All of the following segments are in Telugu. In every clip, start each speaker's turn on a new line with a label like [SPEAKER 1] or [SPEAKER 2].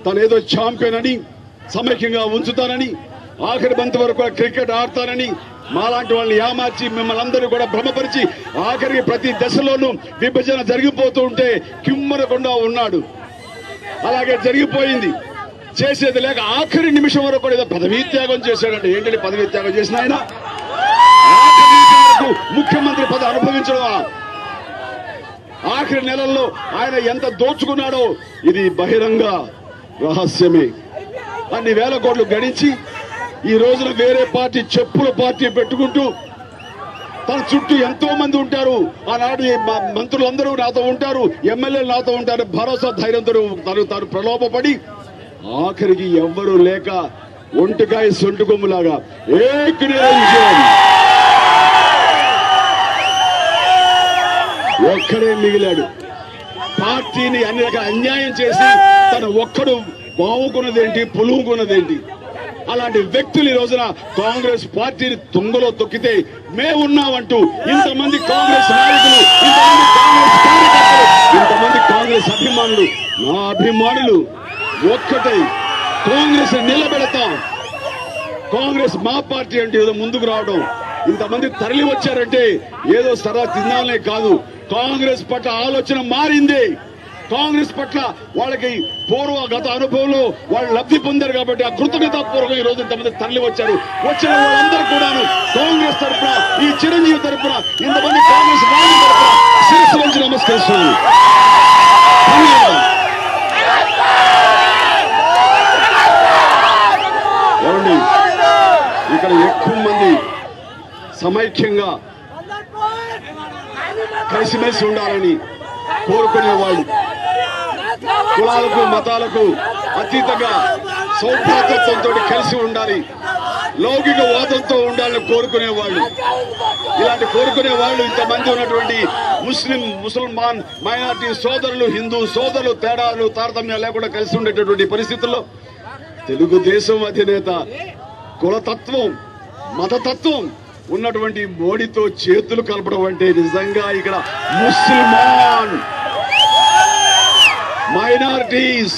[SPEAKER 1] తనేదో ఛాంపియన్ అని సమైక్యంగా ఉంచుతానని ఆఖరి బంతి వరకు క్రికెట్ ఆడతానని మాలాంటి వాళ్ళని ఏమార్చి మిమ్మల్ని అందరూ కూడా భ్రమపరిచి ఆఖరికి ప్రతి దశలోనూ విభజన జరిగిపోతూ ఉంటే కిమ్మరకుండా ఉన్నాడు. అలాగే జరిగిపోయింది. చేసేది లేక ఆఖరి నిమిషం వరకు కూడా ఏదో పదవీ త్యాగం చేశాడంటే ఏంటంటే పదవీ త్యాగం చేసిన ఆయన ఆఖరి నిమిషం వరకు ముఖ్యమంత్రి పదవి అనుభవించడం. ఆఖరి నెలల్లో ఆయన ఎంత దోచుకున్నాడో ఇది బహిరంగ రహస్యమే. అన్ని వేల కోట్లు గడించి ఈ రోజున వేరే పార్టీ చెప్పుల పార్టీ పెట్టుకుంటూ తన చుట్టూ ఎంతో మంది ఉంటారు. ఆనాడు మంత్రులందరూ నాతో ఉంటారు, ఎమ్మెల్యేలు నాతో ఉంటారు. భరోసా ధైర్యంతో తాను ప్రలోభపడి ఆఖరికి ఎవ్వరూ లేక ఒంటికాయ సొంటు కొమ్ములాగా ఒక్కడే మిగిలాడు. పార్టీని అన్ని రకాల అన్యాయం చేసి తను ఒక్కడు బావుకున్నదేంటి, పులువుకున్నదేంటి. అలాంటి వ్యక్తులు ఈ రోజున కాంగ్రెస్ పార్టీని తుంగలో తొక్కితే మేమున్నామంటూ ఇంతమంది కాంగ్రెస్ నాయకులు, ఇంతమంది కాంగ్రెస్ కార్యకర్తలు, ఇంతమంది కాంగ్రెస్ అభిమానులు, నా అభిమానులు ఒక్కటై కాంగ్రెస్ నిలబెడతాం. కాంగ్రెస్ మా పార్టీ అంటే ఏదో ముందుకు రావడం, ఇంతమంది తరలి వచ్చారంటే ఏదో సరా తిన్నాలనే కాదు, కాంగ్రెస్ పట్ల ఆలోచన మారింది. కాంగ్రెస్ పట్ల వాళ్ళకి గత అనుభవంలో వాళ్ళు లబ్ధి పొందారు కాబట్టి ఆ కృతజ్ఞతాపూర్వకం ఈ రోజు ఇంతమంది తరలి వచ్చారు. వచ్చిన వాళ్ళందరూ కూడాను కాంగ్రెస్ తరఫున, ఈ చిరంజీవి తరఫున, ఇంతమంది కాంగ్రెస్ నాయకుల తరఫున శిరస్సు నుంచి నమస్కరిస్తున్నాను. ఏమండి, ఇక్కడ ఎక్కువ మంది సమైక్యంగా కలిసిమెలిసి ఉండాలని కోరుకునేవాళ్ళు, కులాలకు మతాలకు అతీతంగా సౌభ్రాతత్వంతో కలిసి ఉండాలి, లౌకిక వాదంతో ఉండాలని కోరుకునేవాళ్ళు. ఇలాంటి కోరుకునే వాళ్ళు ఇంతమంది ఉన్నటువంటి ముసల్మాన్ మైనార్టీ సోదరులు, హిందూ సోదరులు తేడాలు తారతమ్యాలు లేకుండా కలిసి ఉండేటటువంటి పరిస్థితుల్లో తెలుగుదేశం అధినేత కులతత్వం, మతతత్వం ఉన్నటువంటి మోడీతో చేతులు కలపడం అంటే నిజంగా ఇక్కడ ముస్లిమాన్ మైనారిటీస్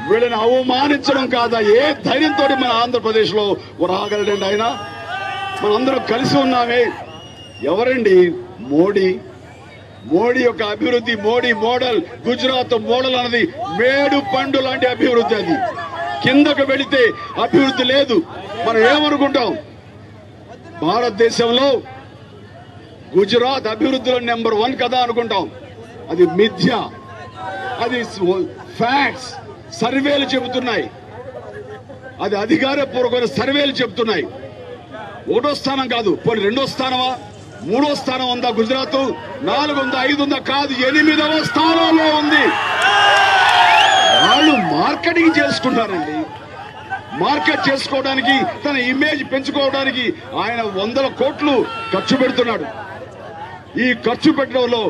[SPEAKER 1] వీళ్ళని అవమానించడం కాదా? ఏ ధైర్యంతో మన ఆంధ్రప్రదేశ్ లో రాగలడండి ఆయన? మనందరం కలిసి ఉన్నామే. ఎవరండి మోడీ? మోడీ యొక్క అభివృద్ధి, మోడీ మోడల్, గుజరాత్ మోడల్ అన్నది మేడు పండు లాంటి అభివృద్ధి. అది కిందకు వెళితే అభివృద్ధి లేదు. మనం ఏమనుకుంటాం, భారతదేశంలో గుజరాత్ అభివృద్ధిలో నెంబర్ 1 కదా అనుకుంటాం. అది మిథ్య. అది ఫ్యాక్ట్స్, సర్వేలు చెబుతున్నాయి. అది అధికారపూర్వకమైన సర్వేలు చెబుతున్నాయి. 1వ స్థానం కాదు, పోనీ 2వ స్థానమా, 3వ స్థానం ఉందా గుజరాత్? 4 ఉందా, 5 ఉందా? కాదు, 8వ స్థానంలో ఉంది. వాళ్ళు మార్కెటింగ్ చేసుకుంటారండి. మార్కెట్ చేసుకోవడానికి, తన ఇమేజ్ పెంచుకోవడానికి ఆయన 100 కోట్లు ఖర్చు పెడుతున్నాడు. ఈ ఖర్చు పెట్టడంలో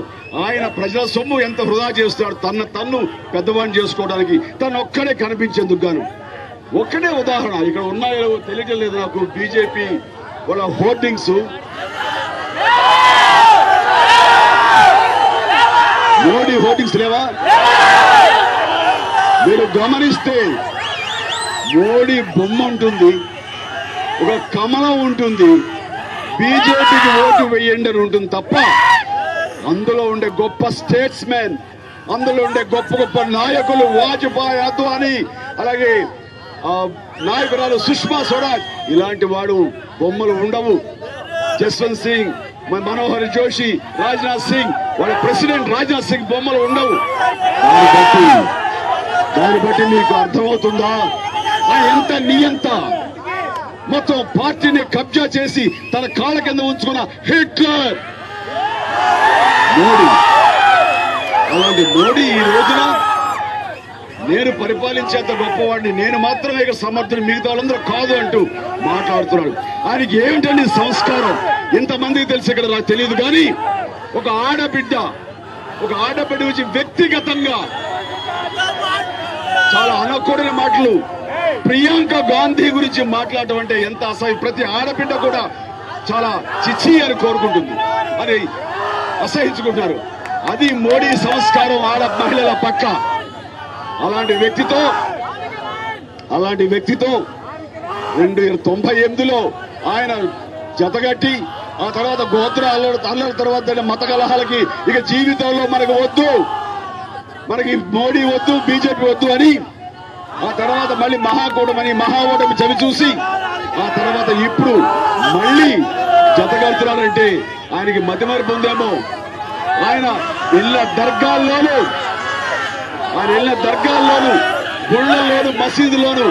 [SPEAKER 1] ఆయన ప్రజల సొమ్ము ఎంత వృధా చేస్తున్నాడు. తన్ను పెద్దవాడిని చేసుకోవడానికి తను ఒక్కడే కనిపించేందుకు గాను. ఒక్కడే ఉదాహరణ ఇక్కడ ఉన్నాయో తెలియటం లేదు నాకు. బీజేపీ వాళ్ళ హోర్డింగ్స్, మోడీ హోర్డింగ్స్ లేవా? మీరు గమనిస్తే మోడీ బొమ్మ ఉంటుంది, ఒక కమలం ఉంటుంది, బీజేపీకి ఓటు వేయండి అని ఉంటుంది తప్ప అందులో ఉండే గొప్ప స్టేట్స్ మెన్, అందులో ఉండే గొప్ప గొప్ప నాయకులు వాజ్పేయి, అద్వానీ, అలాగే నాయకురాలు సుష్మా స్వరాజ్, ఇలాంటి వాడు బొమ్మలు ఉండవు. జస్వంత్ సింగ్, మనోహర్ జోషి, రాజ్నాథ్ సింగ్, వాళ్ళ ప్రెసిడెంట్ రాజ్నాథ్ సింగ్ బొమ్మలు ఉండవు. దాన్ని బట్టి మీకు అర్థమవుతుందా ఎంత నియంత మొత్తం పార్టీని కబ్జా చేసి తన కాళ్ళ కింద ఉంచుకున్న హిట్లర్ మోడీ. అలాంటి మోడీ ఈ రోజున నేను పరిపాలించేంత గొప్పవాడిని, నేను మాత్రమే ఇక సమర్థుని, మిగతా వాళ్ళందరూ కాదు అంటూ మాట్లాడుతున్నాడు. ఆయనకి ఏమిటండి సంస్కారం? ఇంతమందికి తెలిసి ఇక్కడ నాకు తెలియదు కానీ ఒక ఆడబిడ్డ వచ్చి వ్యక్తిగతంగా చాలా అనకూడని మాటలు ప్రియాంక గాంధీ గురించి మాట్లాడటం అంటే ఎంత అసహ్యం. ప్రతి ఆడబిడ్డ కూడా చాలా చిచ్చి అని కోరుకుంటుంది, అని అసహించుకుంటారు. అది మోడీ సంస్కారం ఆడ మహిళల పట్ల. అలాంటి వ్యక్తితో అలాంటి వ్యక్తితో 1998లో ఆయన జతగట్టి ఆ తర్వాత గోత్ర అల్లల తర్వాత మత కలహాలకి ఇక జీవితంలో మనకు వద్దు, మనకి మోడీ వద్దు, బీజేపీ వద్దు అని ఆ తర్వాత మళ్ళీ మహాకూటమని మహాకూటమి చవి చూసి ఆ తర్వాత ఇప్పుడు మళ్ళీ జతగడుతున్నారంటే ఆయనకి మతిమరుపు ఉందేమో. ఆయన ఇళ్ళ దర్గాల్లోనూ గుళ్ళల్లోను మసీదులోను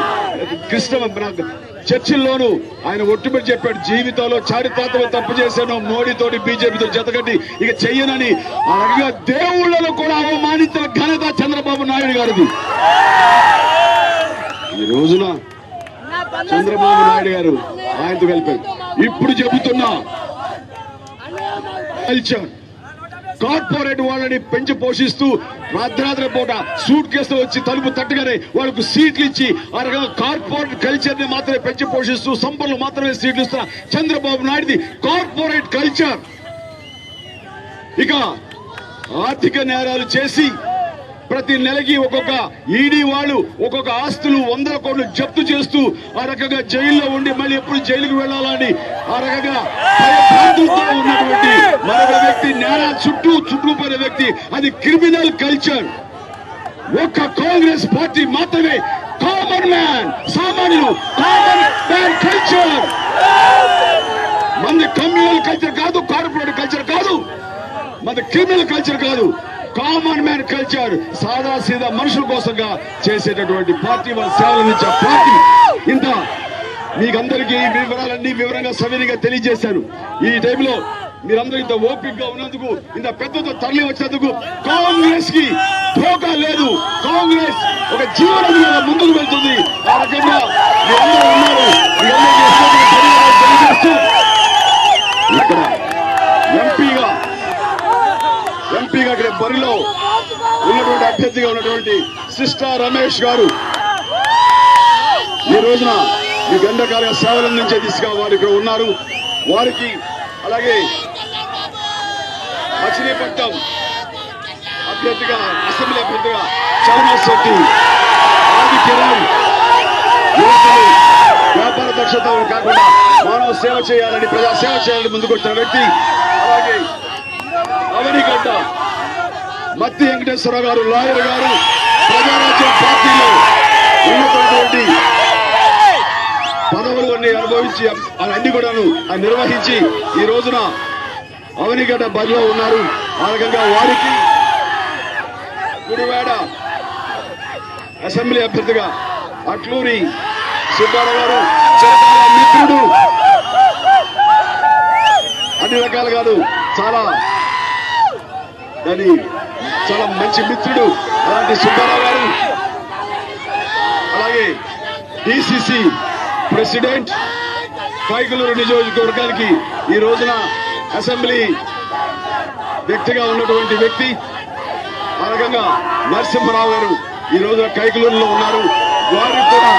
[SPEAKER 1] చర్చిల్లోనూ ఆయన ఒట్టుబడి చెప్పాడు, జీవితంలో చారిత్రాత్మక తప్పు చేశాను, మోడీతోటి బీజేపీతో జతగట్టి ఇక చెయ్యనని. అలాగే దేవుళ్లను కూడా అవమానించిన ఘనత చంద్రబాబు నాయుడు గారిది. ఈ రోజున చంద్రబాబు నాయుడు గారు ఆయనతో కలిపారు. ఇప్పుడు చెబుతున్నా కల్చర్ కార్పొరేట్ వాళ్ళని పెంచి పోషిస్తూ రాత్రి పూట సూట్ కేసులు వచ్చి తలుపు తట్టుగానే వాళ్ళకు సీట్లు ఇచ్చి ఆ రకంగా కార్పొరేట్ కల్చర్ ని మాత్రమే పెంచి పోషిస్తూ సంపన్నులు మాత్రమే సీట్లు ఇస్తున్న చంద్రబాబు నాయుడుది కార్పొరేట్ కల్చర్. ఇక ఆర్థిక నేరాలు చేసి ప్రతి నెలకి ఒక్కొక్క ఈడీ వాళ్ళు ఒక్కొక్క ఆస్తులు 100 కోట్లు జప్తు చేస్తూ ఆ రకంగా జైల్లో ఉండి మళ్ళీ ఎప్పుడు జైలుకు వెళ్లాలని ఆ రకంగా భయభ్రాంతులతో ఉన్నటువంటి మరొక వ్యక్తి నేరాలు చుట్టుకుపోయిన వ్యక్తి, అది క్రిమినల్ కల్చర్. ఒక్క కాంగ్రెస్ పార్టీ మాత్రమే కామన్ మ్యాన్, సామాన్యులు కామన్ మ్యాన్ కల్చర్. మంది కమ్యూనల్ కల్చర్ కాదు, కార్పొరేట్ కల్చర్ కాదు, మంది క్రిమినల్ కల్చర్ కాదు, కామన్ మ్యాన్ కల్చర్. సాదా సీదా మనుషుల కోసంగా చేసేటటువంటి పార్టీ, వాళ్ళ సేవలు అందించే పార్టీ. ఇంత మీకందరికీ ఈ వివరాలన్నీ వివరంగా సవినీగా తెలియజేశాను. ఈ టైంలో మీరందరూ ఇంత ఓపిక గా ఉన్నందుకు, ఇంత పెద్దతో తరలి వచ్చినందుకు కాంగ్రెస్ కి ధోకా లేదు. కాంగ్రెస్ ఒక జీవనంగా ముందుకు వెళ్తుంది. ఆ రకంగా మీరందరూ ఉన్నారు. తెలియజేస్తూ ఇక్కడ ఎంపీగా ఇక్కడ బరిలో ఉన్నటువంటి అభ్యర్థిగా ఉన్నటువంటి సిస్టా రమేష్ గారు ఈ రోజున ఈ గండకాల సేవలు అందించే దిశగా వారు ఇక్కడ ఉన్నారు. వారికి అలాగే మచిలీపట్నం అభ్యర్థిగా, అసెంబ్లీ అభ్యర్థిగా చరణ్ శెట్టి, ఆది కిరణ్ యువకులు వ్యాపార దక్షత కాకుండా మానవ సేవ చేయాలని, ప్రజా సేవ చేయాలని ముందుకొచ్చిన వ్యక్తి. అలాగే అవనిగడ్డ మత్తి వెంకటేశ్వర గారు, లాయర్ గారు, ప్రజారాజ్యం పార్టీలో ఉన్నటువంటి పదవులు అన్ని అనుభవించి అన్ని కూడాను నిర్వహించి ఈ రోజున అవనిగడ్డ బరిలో ఉన్నారు. ఆ రకంగా వారికి గుడివాడ అసెంబ్లీ అభ్యర్థిగా అట్లూరి సుబ్బారావు గారు, చిరకాల మిత్రుడు, అన్ని రకాలు కాదు చాలా మంచి మిత్రుడు అలాంటి సుబ్బారావు గారు, అలాగే డిసిసి ప్రెసిడెంట్ కైకలూరు నియోజకవర్గానికి ఈ రోజున అసెంబ్లీ వ్యక్తిగా ఉన్నటువంటి వ్యక్తి, ఆ రకంగా నరసింహరావు గారు ఈ రోజున కైకలూరులో ఉన్నారు. వారికి కూడా